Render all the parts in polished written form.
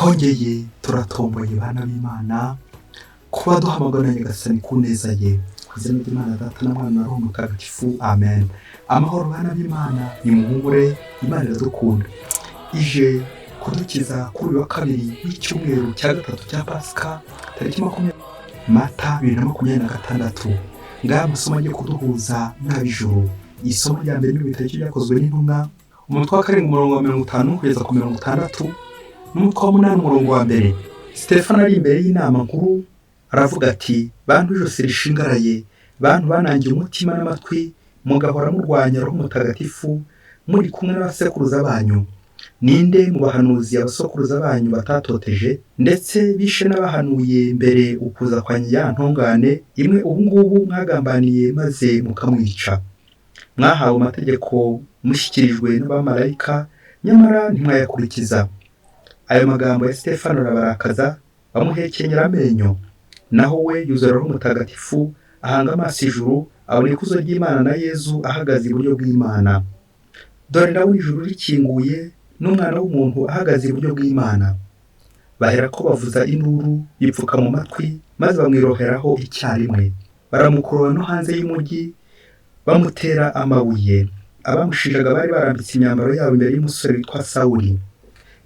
twongeye turatomboye bana b'Imana kuba duhamagara Nyagasani ku neza ye, ku izina ry'Imana Data na Mwana na Roho Mutagatifu, amen. Amahoro bana b'Imana, nimuhumure, Imana iradukunda, ije kudukiza kuri uyu wa kabiri w'icyumweru cya gatatu cya Pasika, tariki 20 Mata 2026. Ngaha amasomo agiye kuduhuza n'ab'ijuru. Isomo rya mbere n'ibitabo byakozwe n'intumwa, umutwe wa 7 umurongo wa 50 kugeza ku 60, n'umutwe wa 8 umurongo wa mbere. Stefano ari imbere y'inama nkuru aravuga ati: bantu b'ijose rishingaraye, bantu banangiye umutima n'amatwi, mugahora murwanya Roho Mutagatifu, muri kumwe n'abasekuruza banyu. Ninde mu bahanuzi abasokuruza banyu batatoteje, ndetse bishe n'abahanuye mbere ukuza kwa Nyantongane, imwe ubu ngubu mwagambaniye maze mukamwica. Mwahawe amategeko mushyikirijwe n'abamarayika, nyamara ntimwayakurikiza. Ayo magambo ya Stefano arabarakaza, bamuhekenyera amenyo. Naho we yuzura Roho Mutagatifu, ahanga amaso ijuru, abona ikuzo ry'Imana na Yezu ahagaze iburyo bw'Imana. Dore ndabona ijuru rikinguye, n'umwana w'umuntu ahagaze iburyo bw'Imana. Bahera ko bavuza induru, bipfuka mu matwi, maze bamwiroheraho icyarimwe. Baramukurura no hanze y'umujyi, bamutera amabuye. Abamushinjaga bari barambitse imyambaro yabo imbere y'umusore witwa Sawuli.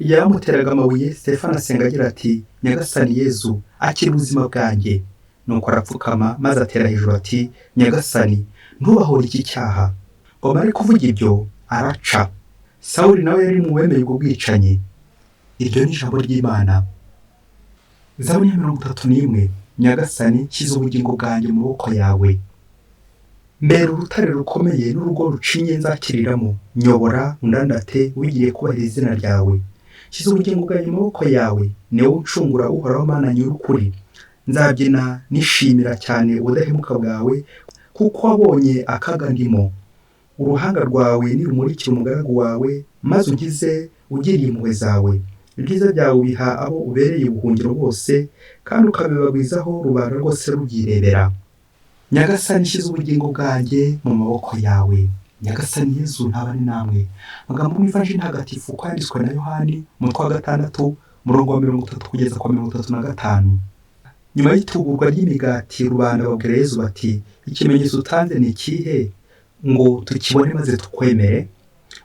Igihe bamuteraga amabuye, Stefano asenga agira ati: Nyagasani Yezu, akira ubuzima bwanjye. Nuko arapfukama maze atera hejuru ati: Nyagasani, ntubahore iki cyaha. Ngo amare kuvuga ibyo, araca. Sawuli nawe yari mu bemeye ubwo bwicanyi. Iryo ni ijambo ry'Imana. Zaburi 31. Nyagasani, kiza ubugingo bwanjye mu maboko yawe. Mbere urutare rukomeye n'urugo rucinye nzakiriramo, nyobora undandate wigiriye kubahiriza izina ryawe. Kiza ubugingo bwanjye mu maboko yawe, ni wowe uncungura uhoraho Mana nyir'ukuri. Nzabyina nishimira cyane ubudahemuka bwawe, kuko wabonye akaga ndimo. Uruhanga rwawe nirumurikira umugaragu wawe, maze unkize ugiriye impuhwe zawe. Ibyiza byawe ubiha abo ubereye ubuhungiro bose, kandi ukabibagwizaho rubanda rwose rubyirebera. Nyagasani, shyize ubugingo bwanjye mu maboko yawe. Nyagasani Yezu ntabane namwe. Amagambo mu Ivanjili ntagatifu uko yanditswe na Yohani, umutwe wa 6 umurongo wa 30 kugeza kwa 35. Nyuma y'itugurwa ry'imigati, rubanda babwira Yezu bati: ikimenyetso utanze ni ikihe ngo tukibone maze tukwemere?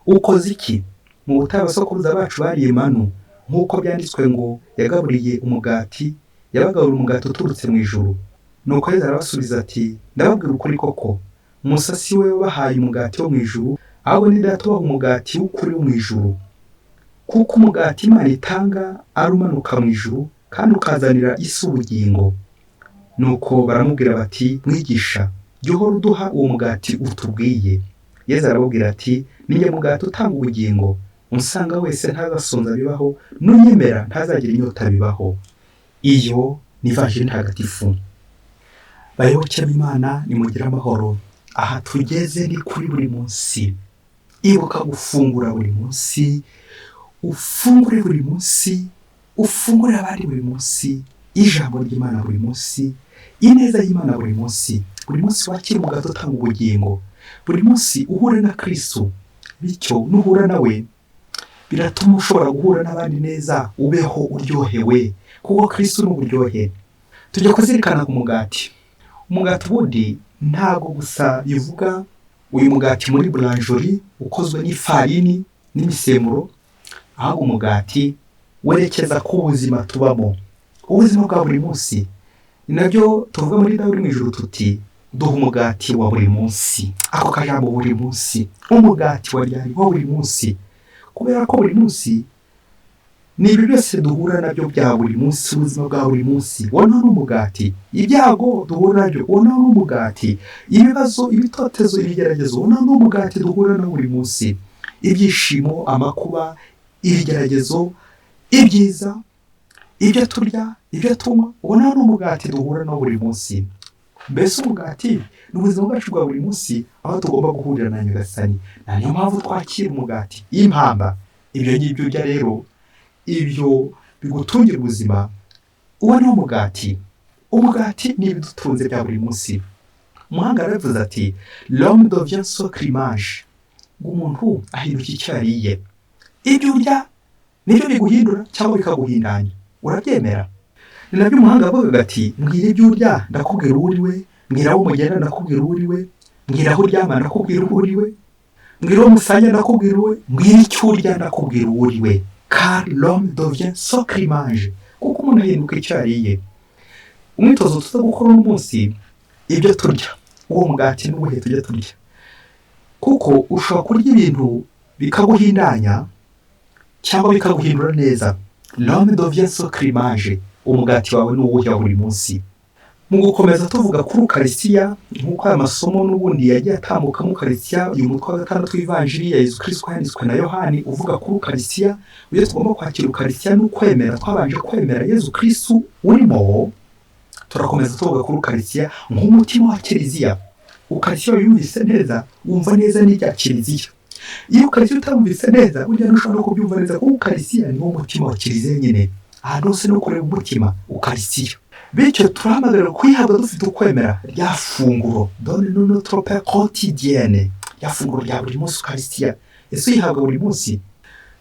Ukoze iki? Mu butayu abasokuruza bacu bariye manu, nk'uko byanditswe ngo yagaburiye umugati, yabagaburira umugati uturutse mu ijuru. Nuko Yezu arabasubiza ati: ndababwira ukuri koko, Musa si we wabahaye umugati wo mu ijuru, ahubwo ni Data ubaha umugati w'ukuri wo mu ijuru. Kuko umugati Imana itanga ari umanuka mu ijuru, kandi ukazanira isi ubugingo. Nuko baramubwira bati: mwigisha, jya uhora uduha uwo mugati utubwiye. Yezu arababwira ati: ni njye mugati utanga ubugingo. Unsanga wese ntazasonza bibaho, n'unyemera ntazagira inyota bibaho. Iyo ni Ivanjili ntagatifu. Bayoboke b'Imana, nimugire amahoro. Aha tugeze ni kuri buri munsi. Ibuka gufungura buri munsi, ufungure buri munsi, ufungure abandi buri munsi, ijambo ry'Imana buri munsi, ineza y'Imana buri munsi. Buri munsi wakira umugati utanga ubugingo. Buri munsi uhure na Kristo, bityo nuhura nawe biratuma ushobora guhura n'abandi neza, ubeho uryohewe, kuko Kristo ni uburyohe. Tujya kuzirikana ku mugati. Umugati ubundi ntago gusa bivuga uyu mugati muri boulangerie ukozwe n'ifarini n'imisemburo, ahubwo umugati werekeza ku buzima tubamo, ubuzima bwa buri munsi. Ni nabyo tuvuga muri Dawudi mu ijuru tuti: duha umugati wa buri munsi. Ako kajambo buri munsi, umugati wa ryari wa buri munsi, kubera ko buri munsi ni ibi byose duhura nabyo bya buri munsi, ubuzima bwa buri munsi wona n'umugati. Ibyago duhura nabyo wona n'umugati. Ibibazo, ibitotezo, ibigeragezo wona n'umugati duhura na buri munsi. Ibyishimo, amakuba, ibigeragezo, ibyiza, ibyo turya, ibyo tunywa, wona n'umugati duhura na buri munsi. Mbese umugati ni ubuzima bwacu bwa buri munsi, aho tugomba guhurira na Nyagasani. Niyo mpamvu twakira umugati y'impamba. Ibyo ngibyo urya rero, ibyo bigutungira ubuzima, uwo ni umugati. Umugati ni ibidutunze bya buri munsi. Umuhanga yaravuze ati: l'homme devient ce qu'il mange. Ngo umuntu ahinduka icyo yariye. Ibyo urya nibyo biguhindura cyangwa bikaguhindanya, urabyemera? Ni nabyo umuhanga avuga ati mbwira ibyo urya ndakubwira uwo uri we, mbwira aho mugenda ndakubwira uwo uri we, mbwira aho uryama ndakubwira uwo uri we, mbwira uwo musanya ndakubwira uwo, mbwira icyo urya ndakubwira uwo uri we. Car l'homme devient ce qu'il mange. Kuko umuntu ahinduka icyo yariye. Umwitozo tuza gukora uno munsi, ibyo turya, uwo mugati n'ubuhe tujya turya. Kuko ushobora kurya ibintu bikaguhindanya cyangwa bikaguhindura neza. L'homme devient ce qu'il mange. Umugati wawe n'uwuhe wa buri munsi. Mu gukomeza tuvuga kuri Ukarisitiya, nk'uko aya masomo n'ubundi yagiye atambuka mu Ukarisitiya, uyu mutwe wa gatandatu w'ivanjiri ya Yezu Kristo yanditswe na Yohani uvuga kuri Ukarisitiya, iyo tugomba kwakira Ukarisitiya n'ukwemera, twabanje kwemera Yezu Kristo urimo, turakomeza tuvuga kuri Ukarisitiya nk'umutima wa Kiliziya. Ukarisitiya yumvise neza, wumva neza n'ibya Kiliziya. Iyo Ukarisitiya utamvise neza, burya ntushobora no kubyumva neza, kuko Ukarisitiya ni wo mutima wa Kiliziya nyine. Ahantu hose no kureba umutima, Ukarisitiya. Bityo turahamagarira kwihabwa dufite ukwemera rya funguro, donne-nous notre pain quotidienne, rya funguro rya buri munsi Ukarisitiya. Ese uyihabwa buri munsi?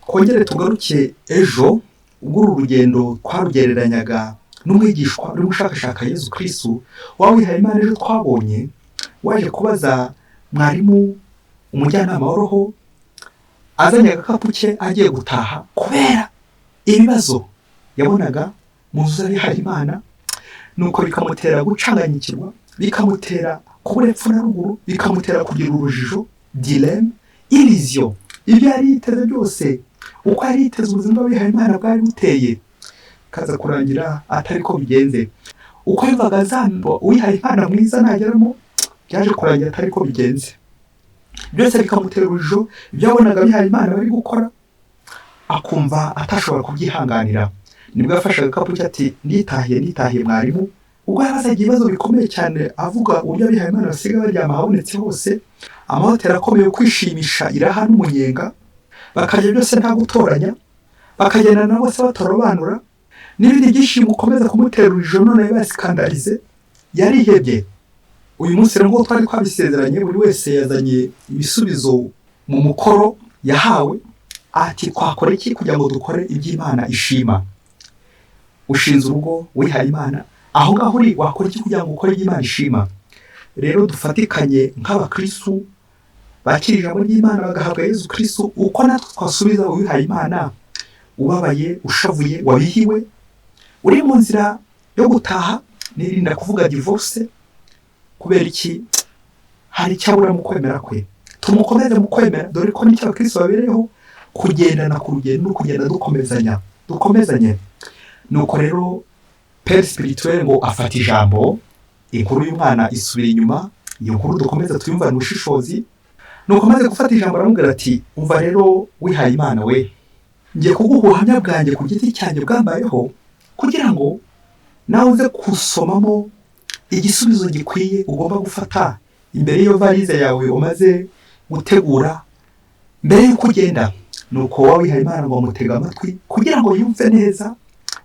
Twongere tugaruke ejo, ubwo uru rugendo twarugereranyaga n'umwigishwa uri gushakashaka Yezu Kristo, wawihaye Imana ejo twabonye, waje kubaza mwarimu umujyanama wa roho, azanye agakapu ke agiye gutaha kubera ibibazo yabonaga mu nzu z'abihaye Imana, nuko bikamutera gucanganyikirwa, bikamutera kubura epfo na ruguru, bikamutera kugira urujijo, dilemme, illusion. Ibyo yari yiteze byose, uko yari yiteze ubuzima bw'abihaye Imana bwari buteye, kaza kurangira atari ko bigenze. Uko yumvaga zambo uwihaye Imana mwiza nageramo, byaje kurangira atari ko bigenze. Byose bikamutera urujijo, ibyo yabonaga abihaye Imana bari gukora, akumva atashobora kubyihanganira. Nibwo yafashe agakapu cye ati nditahiye mwarimu. Ubwo yabazaga ibibazo bikomeye cyane, avuga uburyo abihaye Imana basigaye baryama ahabonetse hose, amahoteli akomeye yo kwishimisha iraha n'umunyenga, bakarya byose nta gutoranya, bakagenda na bose batarobanura, n'ibindi byinshi bikomeza kumutera urujijo, none basikandarize, yarihebye. Uyu munsi rero ngo twari twabisezeranye, buri wese yazanye ibisubizo mu mukoro yahawe, ati twakora iki kugira ngo dukore iby'Imana ishima. Ushinze urugo wihaye Imana, aho ngaho uri wakora iki kugira ngo ukore iby'Imana ishima? Rero dufatikanye nk'abakristo bakira ijambo ry'Imana bagahabwa Yezu Kristo, uko natwe twasubiza uwihaye Imana, ubabaye, ushavuye, wabihiwe, uri mu nzira yo gutaha, nirinda kuvuga divorce. Kubera iki? Hari icyabura mu kwemera kwe. Tumukomeze mu kwemera, dore ko n'icyo abakristo babereyeho, kugendana ku rugendo no kugenda dukomezanye. Nuko rero père spirituel ngo afata ijambo, inkuru y'umwana isubira inyuma, iyo nkuru dukomeza tuyumva mu bushishozi. Nuko amaze gufata ijambo aramubwira ati umva rero wihaye Imana we, ngiye kuguha ubuhamya bwanjye ku giti cyanjye bwambayeho, kugira ngo nawe uze kusomamo igisubizo gikwiye ugomba gufata imbere y'iyo varize yawe umaze gutegura mbere y'uko ugenda. Nuko wawihaye Imana ngo amutega amatwi kugira ngo yumve neza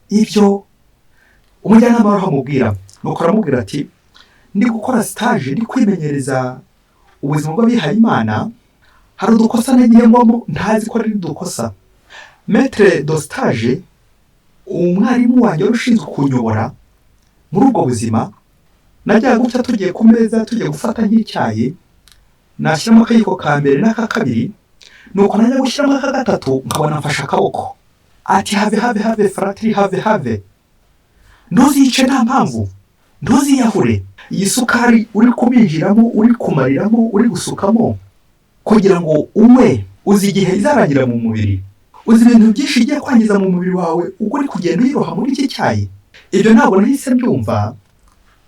ibyo umujyanama w'aho amubwira. Nuko aramubwira ati ndi gukora stage, ndi kwimenyereza ubuzima bw'abihaye Imana, hari udukosa nagiye ngwamo ntazi ko ari udukosa. Maître de stage, umwarimu wanjye wari ushinzwe kunyobora muri ubwo buzima, najyaga gutya tugiye ku meza tugiye gufata nk'icyayi, nashyiramo akayiko ka mbere n'aka kabiri, nuko najya gushyiramo aka gatatu nkabona mfashe akaboko, ati have fratiri have, ntuzice nta mpamvu, ntuziyahure. Iyi sukari uri kubinjiramo, uri kumariramo, uri gusukamo kugira ngo unywe, uzi igihe izarangira mu mubiri, uzi ibintu byinshi igiye kwangiza mu mubiri wawe ubwo uri kugenda uyiroha muri iki cyayi. Ibyo ntabwo nahise mbyumva,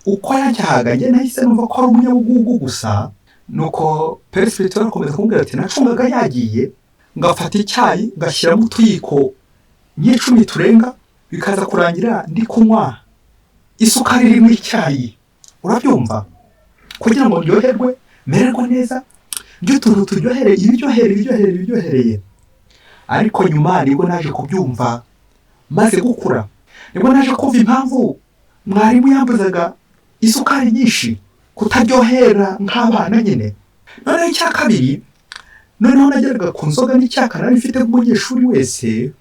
uko yancyahaga njye nahise numva ko ari umunyabugugu gusa. Nuko père spirituel akomeza kumubwira ati nacungaga yagiye, ngafata icyayi ngashyiramo utuyiko nk'icumi turenga, bikaza kurangira ndi kunywa isukari iri mu icyayi. Urabyumva? Kugira ngo ndyoherwe, mererwa neza, ndyo utuntu turyohereye, ibiryohereye. Ariko nyuma nibwo naje kubyumva, maze gukura nibwo naje kumva impamvu mwarimu yambuzaga isukari nyinshi, kutaryohera nk'abana nyine. Noneho icya kabiri, noneho nageraga ku nzoga n'icyaka nari mfite nk'umunyeshuri wese,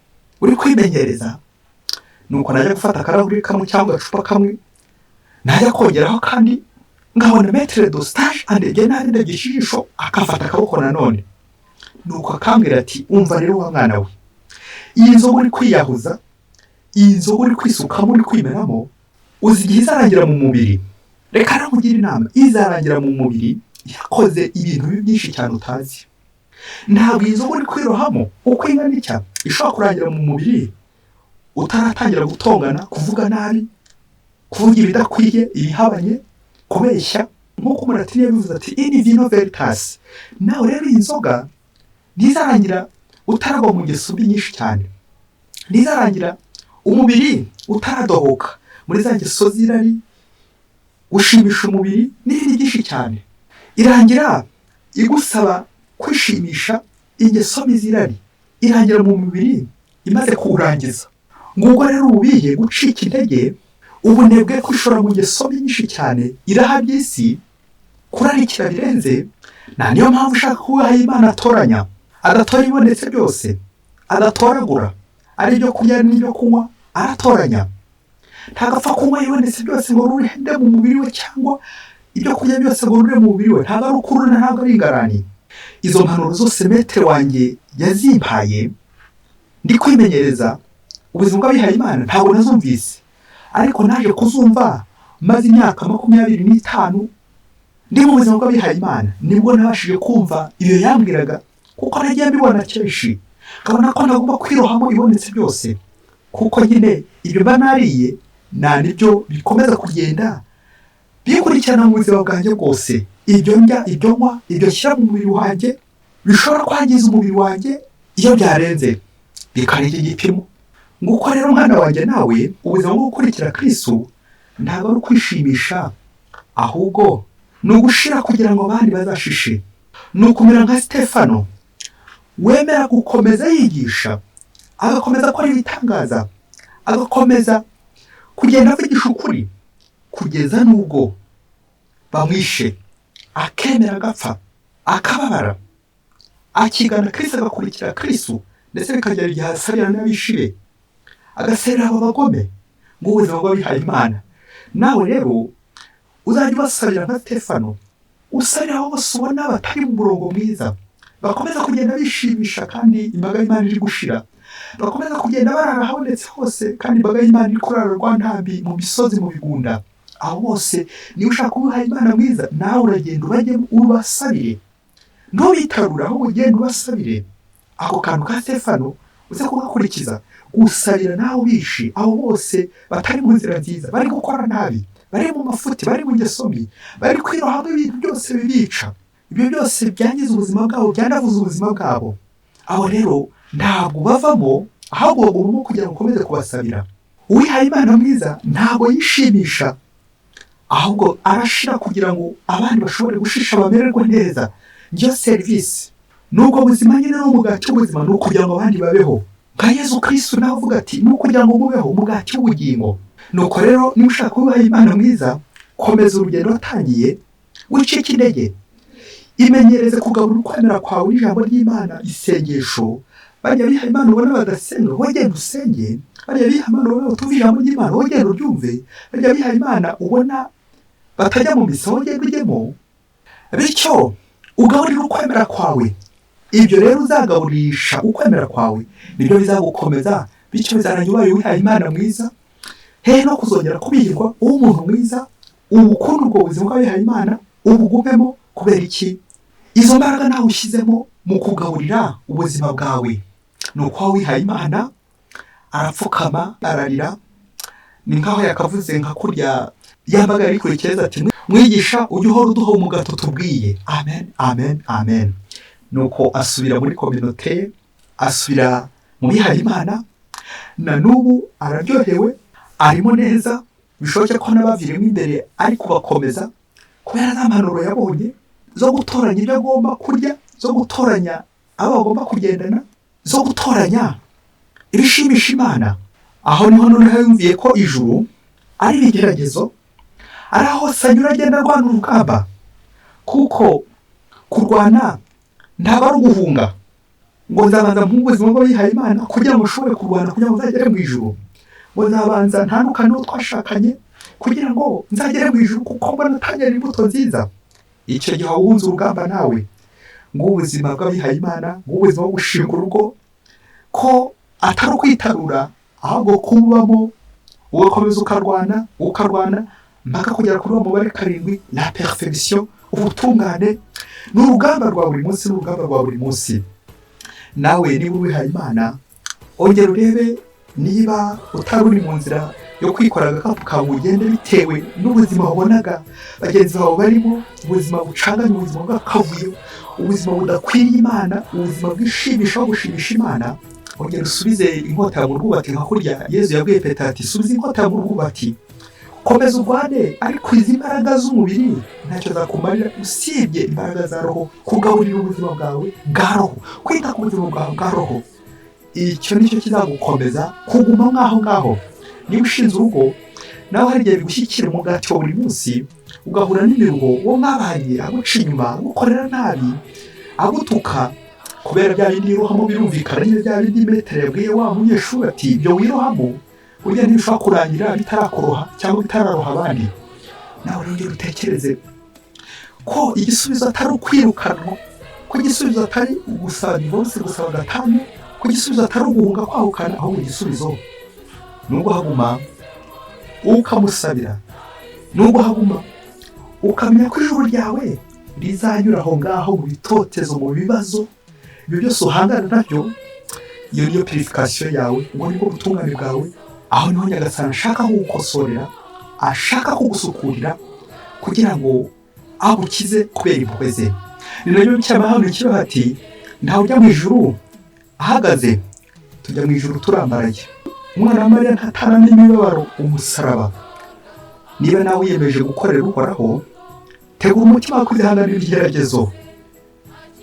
uri kwimenyereza, nuko najya gufata akarahuri kamwe cyangwa agacupa kamwe, najya kongeraho kandi nkabona metere do stage andebye nabi ndebye ijisho, akafata akaboko nanone, nuko akambwira ati umva rero wa mwana we, iyi nzoga uri kwiyahuza, iyi nzoga uri kwisukamo, uri kwimenamo, uzi igihe izarangira mu mubiri. Reka nakugira inama, izarangira mu mubiri yakoze ibintu byinshi cyane utazi. Ntabwo iyi nzoga uri kwirohamo uko ingana itya ishobora kurangira mu mubiri utaratangira gutongana, kuvuga nabi, kuvuga ibidakwiye, ibihabanye, kubeshya, nk'uko Umulatini yabivuze ati in vino veritas. Nawe rero iyi nzoga ntizarangira utaragwa mu ngeso mbi nyinshi cyane, ntizarangira umubiri utaradohoka muri za ngeso z'irari, gushimisha umubiri n'ibindi byinshi cyane. Irangira igusaba kwishimisha ingeso mbi z'irari, irangira mu mubiri imaze kuwurangiza. Ngubwo rero ubiye gucika intege, ubunebwe kwishora mu ngeso mbi nyinshi cyane, iraha by'isi, kurarikira birenze. Na niyo mpamvu ushaka kubaha Imana atoranya, adatora ibonetse byose, adatoragura, ari ibyo kurya n'ibyo kunywa aratoranya. Ntagapfa kunywa ibonetse byose ngo rurende mu mubiri we, cyangwa ibyo kurya byose ngo rurende mu mubiri we. Ntabwo ari ukuruna, ntabwo ari ingarani. Izo mpanuro zose metere wanjye yazimpaye ndi kwimenyereza ubuzima bw'abihaye Imana, ntabwo nazumvise, ariko naje kuzumva maze imyaka 25 ndi mu buzima bw'abihaye Imana. Nibwo nabashije kumva ibyo yambwiraga, kuko nagiye mbibona kenshi, kabona ko nagomba kwirohamo ibonetse byose, kuko nyine ibyo mba nariye nibyo bikomeza kugenda bikurikirana mu buzima bwanjye bwose. Ibyo ndya, ibyo nywa, ibyo shyira mu mubiri wanjye bishobora kwangiza umubiri wanjye iyo byarenze bikarenga igipimo. Nguko rero mwana wanjye, nawe ubuzima bwo gukurikira Kristo ntabwo ari ukwishimisha, ahubwo ni ugushira kugira ngo abandi bazashishe. Ni ukumera nka Stefano wemera gukomeza yigisha, agakomeza akora ibitangaza, agakomeza kugenda avugisha ukuri kugeza n'ubwo bamwishe, akemera agapfa, akababara, akigana Kristo, agakurikira Kristo, ndetse bikagera igihe asabira n'abishibe, agaserera abo bagome ngo ubuzima bw'abihaye Imana. Nawe rero uzajya ubasabira nka Stefano, usabira abo bose ubona batari mu murongo mwiza, bakomeza kugenda bishimisha kandi imbaga y'Imana iri gushira, bakomeza kugenda barara habonetse hose kandi imbaga y'Imana iri kurara rwa ntambi mu misozi, mu bigunda. Abo bose niba ushaka kubihaye Imana mwiza, nawe uragenda ubajyemo ubasabire, ntubitarura, ahubwo ugenda ubasabire. Ako kantu ka Stefano uze kugakurikiza, usabira nawe ubishe abo bose batari mu nzira nziza, bari gukora nabi, bari mu mafuti, bari mu ngeso mbi, bari kwirohamo ibintu byose bibica, ibyo byose byangiza ubuzima bwabo, byanavuza ubuzima bwabo. Abo rero ntabwo bavamo, ahubwo bagomba kugira ngo ukomeze kubasabira. Uwihaye Imana mwiza ntabwo yishimisha, ahubwo arashira kugira ngo abandi bashobore gushisha, bamererwe neza. Ngiyo serivisi, nubwo buzima nyine n'umugati w'ubuzima, ni ukugira ngo abandi babeho nka Yesu Kristo. Nawe uvuga ati ni ukugira ngo mubeho umugati w'ubugingo. Nuko rero niba ushaka kubaha Imana mwiza, komeza urugendo watangiye, wicike intege, imenyereze kugabura ukwemera kwawe n'ijambo ry'Imana, isengesho. Bajya biha Imana ubona badasenga, wogenda usenge. Bajya biha Imana ubona batumva ijambo ry'Imana, wogenda uryumve. Bajya biha Imana ubona batajya mu misa, wogenda ujyemo. Bityo ugaburira ukwemera kwawe. Ibyo rero uzagaburisha ukwemera kwawe nibyo bizagukomeza, bityo bizarangira ubaye wihaye Imana mwiza, he no kuzongera kubihirwa umuntu mwiza. Ubukunda ubwo buzima bw'abihaye Imana ubugumemo. Kubera iki? Izo mbaraga nawe ushyizemo mu kugaburira ubuzima bwawe. Ni uko wihaye Imana arapfukama, ararira, ni nkaho yakavuze nka kurya yambaga ari kurikeza ati mwigisha ujye uhora uduha umugato tubwiye. Amen, amen, amen. Nuko asubira muri kominote, asubira mu bihaye Imana, na n'ubu araryohewe, arimo neza. Bishoboke ko n'abaviremo imbere ari kubakomeza, kubera za mpanuro yabonye zo gutoranya ibyo agomba kurya, zo gutoranya abo bagomba kugendana, zo gutoranya ibishimisha Imana. Aho niho noneho yumviye ko ijuru ari ibigeragezo, ari aho Sanyura agenda arwana urugamba, kuko kurwana ntabwo ari uguhunga. ngo nzabanza mu buzima bw'abihaye Imana kugira ngo ushobore kurwana kugira ngo nzagere mu ijuru, ngo nzabanza ntandukane n'uwo twashakanye kugira ngo nzagere mu ijuru kuko mbona atangera imbuto nziza. Icyo gihe wunze urugamba nawe ngo ubuzima bw'abihaye Imana, ngo ubuzima bwo gushinga urugo ko atari ukwitarura ahubwo kubamo ugakomeza ukarwana mpaka kugera kuri uwo mubare 7, la perfection, ubutungane. Ni urugamba rwa buri munsi. Nawe niba wihaye Imana, ongera urebe niba utari uri mu nzira yo kwikora agakapu kawe ugende bitewe n'ubuzima wabonaga bagenzi bawe barimo, ubuzima bucanganye, ubuzima bw'akavuyo, ubuzima budakwiriye Imana, ubuzima bwishimisha aho gushimisha Imana. Ongera usubize inkota mu rwubati nka kurya Yezu yabwiye Petero ati subiza inkota mu rwubati, komeza urwane, ariko izi mbaraga z'umubiri ntacyo zakumarira usibye imbaraga za roho, kugaburira ubuzima bwawe bwa roho, kwita ku buzima bwawe bwa roho. Icyo nicyo kizagukomeza kuguma nk'aho ngaho. Niba ushinze urugo nawe hari igihe bigushyikira umugati wa buri munsi, ugahura n'imiruho wo mwabanye aguca inyuma, agukorera nabi, agutuka, kubera bya bindi yirohamo birumvikana nyine bya bindi Metero yabwiye wa munyeshuri ati ibyo wirohamo burya ntibishobora kurangira bitarakoroha cyangwa bitararoha abandi. Nawe rero utekereze ko igisubizo atari ukwirukanwa, ko igisubizo atari ugusaba divorce, gusaba gatanya, ko igisubizo atari uguhunga kwahukana, ahubwo igisubizo ni uguhaguma ukamusabira, ni uguhaguma ukamenya ko ijuru ryawe rizanyura aho ngaho mu bitotezo, mu bibazo ibyo byose uhangana nabyo. Iyo niyo purification yawe, ngo nibwo butungane bwawe. Aho niho Nyagasani ashaka kugukosorera, ashaka kugusukurira kugira ngo agukize kubera impuhwe ze. Ni nabyo cy'amahano kiriho ati ntawe ujya mu ijuru ahagaze, tujya mu ijuru turambaraye. Umwana wa Mariya ntatarana n'imibabaro umusaraba. Niba nawe wiyemeje gukorera Uhoraho, tegura umutima wo kwihanganira ibigeragezo.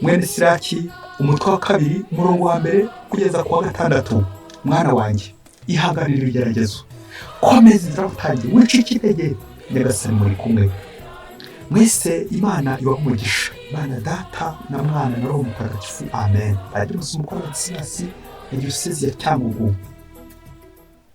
Mwene Siraki, umutwe wa 2 umurongo wa 1 kugeza ku wa 6. Mwana wanjye, ihanganira ibigeragezo, komeza inzira utangiye, wicike intege, Nyagasani muri kumwe. Mwese Imana ibahe umugisha, Mana Data na Mwana na Roho Mutagatifu, amen. Ari umusumukuru wa Silas ya Diyosezi ya Cyangugu.